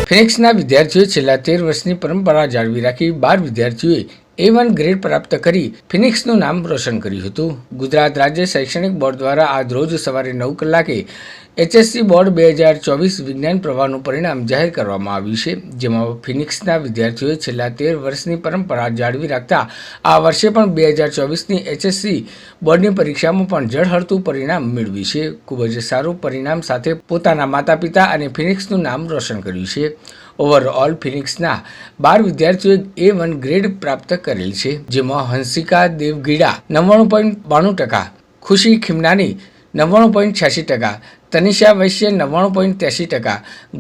ફિનિક્સના વિદ્યાર્થીઓએ છેલ્લા 13 વર્ષની પરંપરા જાળવી રાખી 12 વિદ્યાર્થીઓએ A1 ગ્રેડ પ્રાપ્ત કરી ફિનિક્સનું નામ રોશન કર્યું હતું. ગુજરાત રાજ્ય શૈક્ષણિક બોર્ડ દ્વારા આજ રોજ સવારે 9 કલાકે HSC બોર્ડ 2024 વિજ્ઞાન પ્રવાહનું પરિણામ જાહેર કરવામાં આવ્યું છે, જેમાં ફિનિક્સના વિદ્યાર્થીઓએ છેલ્લા 13 વર્ષની પરંપરા જાળવી રાખતા આ વર્ષે પણ 2024ની HSC બોર્ડની પરીક્ષામાં પણ ઝળહળતું પરિણામ મેળવ્યું છે. ખૂબ જ સારું પરિણામ સાથે પોતાના માતા પિતા અને ફિનિક્સનું નામ રોશન કર્યું છે. ઓવરઓલ ફિનિક્સના 12 વિદ્યાર્થીઓએ A1 ગ્રેડ પ્રાપ્ત કરેલ છે, જેમાં હંસિકા દેવગીડા 99.92%, ખુશી ખીમનાની 99.86%, તનિષા વૈશ્ય 99.83%,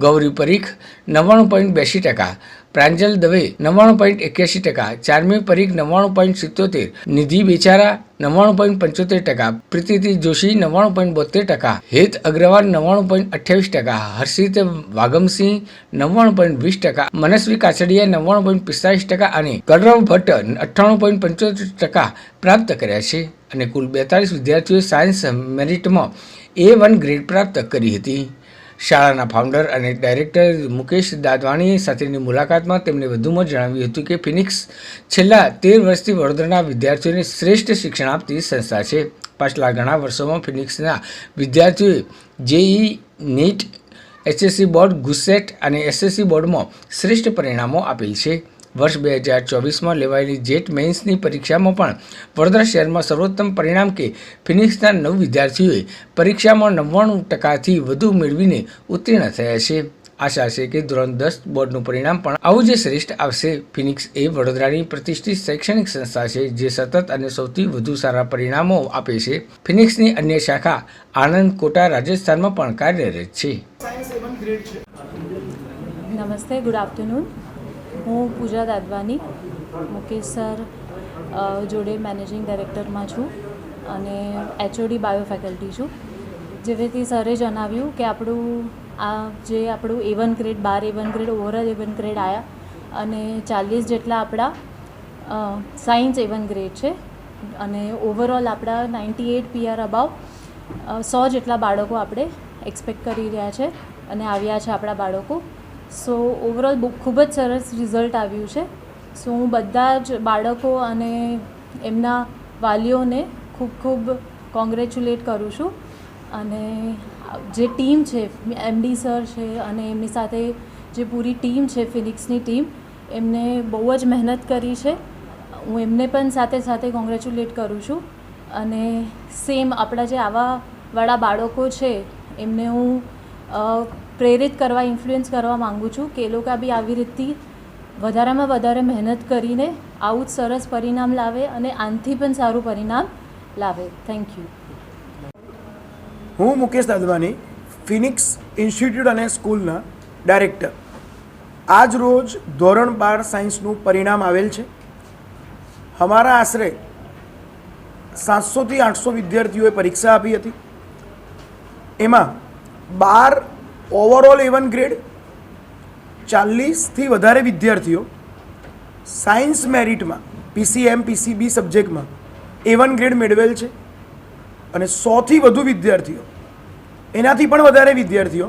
ગૌરી પરીખ 99.82%, પ્રાંજલ દવે 99.81%, ચાર્મી પરીખ 99.77%, નિધિ બેચારા 99.75%, પ્રીતિ જોશી 99.72%, હેત અગ્રવાલ 99.28%, હર્ષિત વાગમસિંહ 99.20%, મનસ્વી કાછડિયા 99.45% અને કલરવ ભટ્ટ 98.75% પ્રાપ્ત કર્યા છે અને કુલ 42 વિદ્યાર્થીઓએ સાયન્સ મેરિટમાં A1 ગ્રેડ પ્રાપ્ત કરી હતી. શાળાના ફાઉન્ડર અને ડાયરેક્ટર મુકેશ દાદવાણી સાથેની મુલાકાતમાં તેમણે વધુમાં જણાવ્યું હતું કે ફિનિક્સ છેલ્લા 13 વર્ષથી વડોદરાના વિદ્યાર્થીઓને શ્રેષ્ઠ શિક્ષણ આપતી સંસ્થા છે. પાછલા ઘણા વર્ષોમાં ફિનિક્સના વિદ્યાર્થીઓએ JEE, NEET, HSC બોર્ડ, ગુસેટ અને SSC બોર્ડમાં શ્રેષ્ઠ પરિણામો આપેલ છે. વર્ષ 2024માં લેવાયેલી જેટ મેઇન્સની પરીક્ષામાં પણ વડોદરા શહેરમાં સર્વોત્તમ પરિણામ કે ફિનિક્સના 9 વિદ્યાર્થીઓએ પરીક્ષામાં 99%થી વધુ મેળવીને ઉત્તીર્ણ થયા છે. આશા છે કે ધોરણ 10 બોર્ડનું પરિણામ પણ આવું જ શ્રેષ્ઠ આવશે. ફિનિક્સ એ વડોદરાની પ્રતિષ્ઠિત શૈક્ષણિક સંસ્થા છે, જે સતત અને સૌથી વધુ સારા પરિણામો આપે છે. ફિનિક્સની અન્ય શાખા આણંદ, કોટા, રાજસ્થાનમાં પણ કાર્યરત છે. નમસ્તે, ગુડ આફ્ટરનૂન. હું પૂજા દાદવાની, મુકેશ સર જોડે મેનેજિંગ ડાયરેક્ટરમાં છું અને HOD બાયો ફેકલ્ટી છું. જેવેથી સરે જણાવ્યું કે આપણું A1 grade 12 A1 grade overall A1 grade આવ્યા અને 40 જેટલા આપણા સાયન્સ A1 ગ્રેડ છે અને ઓવરઓલ આપણા 98 PR અબાવ 100 જેટલા બાળકો આપણે એક્સપેક્ટ કરી રહ્યા છે અને આવ્યા છે આપણા બાળકો. સો ઓવરઓલ ખૂબ જ સરસ રિઝલ્ટ આવ્યું છે. સો હું બધા જ બાળકો અને એમના વાલીઓને ખૂબ ખૂબ કોંગ્રેચ્યુલેટ કરું છું અને જે ટીમ છે, MD સર છે અને એમની સાથે જે પૂરી ટીમ છે, ફિનિક્સની ટીમ, એમને બહુ જ મહેનત કરી છે. હું એમને પણ સાથે સાથે કોંગ્રેચ્યુલેટ કરું છું અને સેમ આપણા જે આવાવાળા બાળકો છે એમને હું પ્રેરિત કરવા, ઇન્ફ્લુઅન્સ કરવા માગું છું કે એ લોકો બી આવી રીતથી વધારેમાં વધારે મહેનત કરીને આવું જ સરસ પરિણામ લાવે અને આનાથી પણ સારું પરિણામ લાવે. Thank you. હું મુકેશ દાદવાની, ફિનિક્સ ઇન્સ્ટિટ્યૂટ અને સ્કૂલના ડાયરેક્ટર. આજ રોજ ધોરણ 12 સાયન્સનું પરિણામ આવેલ છે. અમારા આશરે 700થી 800 વિદ્યાર્થીઓએ પરીક્ષા આપી હતી. એમાં 12 ઓવરઓલ A1 ગ્રેડ, 40થી વધારે વિદ્યાર્થીઓ સાયન્સ મેરિટમાં PCM, PCB સબ્જેક્ટમાં A1 ગ્રેડ મેળવેલ છે અને 100થી વધુ વિદ્યાર્થીઓ, એનાથી પણ વધારે વિદ્યાર્થીઓ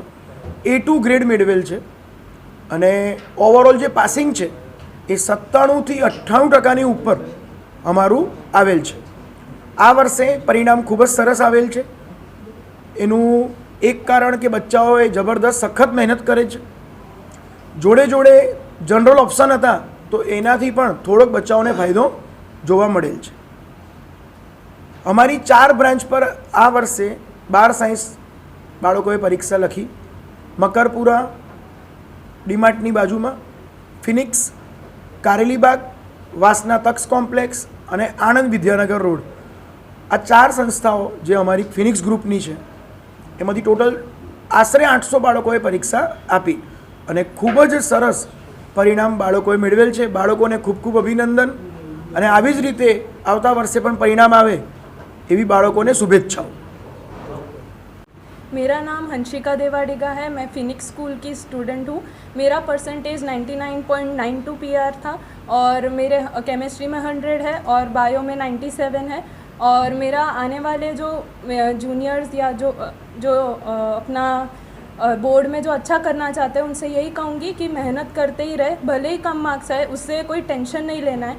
A2 ગ્રેડ મેળવેલ છે અને ઓવરઓલ જે પાસિંગ છે એ 97થી 98%ની ઉપર અમારું આવેલ છે. આ વર્ષે પરિણામ ખૂબ જ સરસ આવેલ છે. એનું એક કારણ કે બચ્ચાઓએ જબરદસ્ત સખત મહેનત કરે છે. જોડે જોડે જનરલ ઓપ્શન હતા તો એનાથી પણ થોડોક બચ્ચાઓને ફાયદો જોવા મળેલ છે. અમારી 4 બ્રાન્ચ પર આ વર્ષે 12 સાયન્સ બાળકોએ પરીક્ષા લખી. મકરપુરા ડીમાર્ટની બાજુમાં, ફિનિક્સ, કારેલીબાગ, વાસના તક્ષ કોમ્પ્લેક્સ અને આણંદ વિદ્યાનગર રોડ, આ 4 સંસ્થાઓ જે અમારી ફિનિક્સ ગ્રુપની છે એમાંથી ટોટલ આશરે 800 બાળકોએ પરીક્ષા આપી અને ખૂબ જ સરસ પરિણામ બાળકોએ મેળવેલ છે. બાળકોને ખૂબ ખૂબ અભિનંદન અને આવી જ રીતે આવતા વર્ષે પણ પરિણામ આવે એવી બાળકોને શુભેચ્છાઓ. मेरा नाम हंसिका देवाडिगा है. मैं फिनिक्स स्कूल की स्टूडेंट हूँ. मेरा परसेंटेज 99.92 PR था और मेरे केमिस्ट्री में 100 है और बायो में 97 है और मेरा आने वाले जो जूनियर्स या जो अपना बोर्ड में जो अच्छा करना चाहते हैं उनसे यही कहूँगी कि मेहनत करते ही रहे, भले ही कम मार्क्स आए उससे कोई टेंशन नहीं लेना है।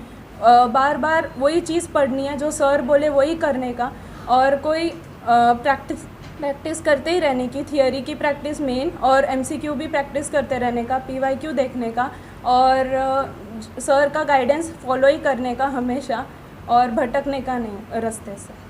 बार बार वही चीज़ पढ़नी है, जो सर बोले वही करने का, और कोई प्रैक्टिस करते ही रहने की, थियोरी की प्रैक्टिस मेन, और एमसीक्यू भी प्रैक्टिस करते रहने का, पीवाईक्यू देखने का, और सर का गाइडेंस फॉलो ही करने का हमेशा, और भटकने का नहीं रास्ते से।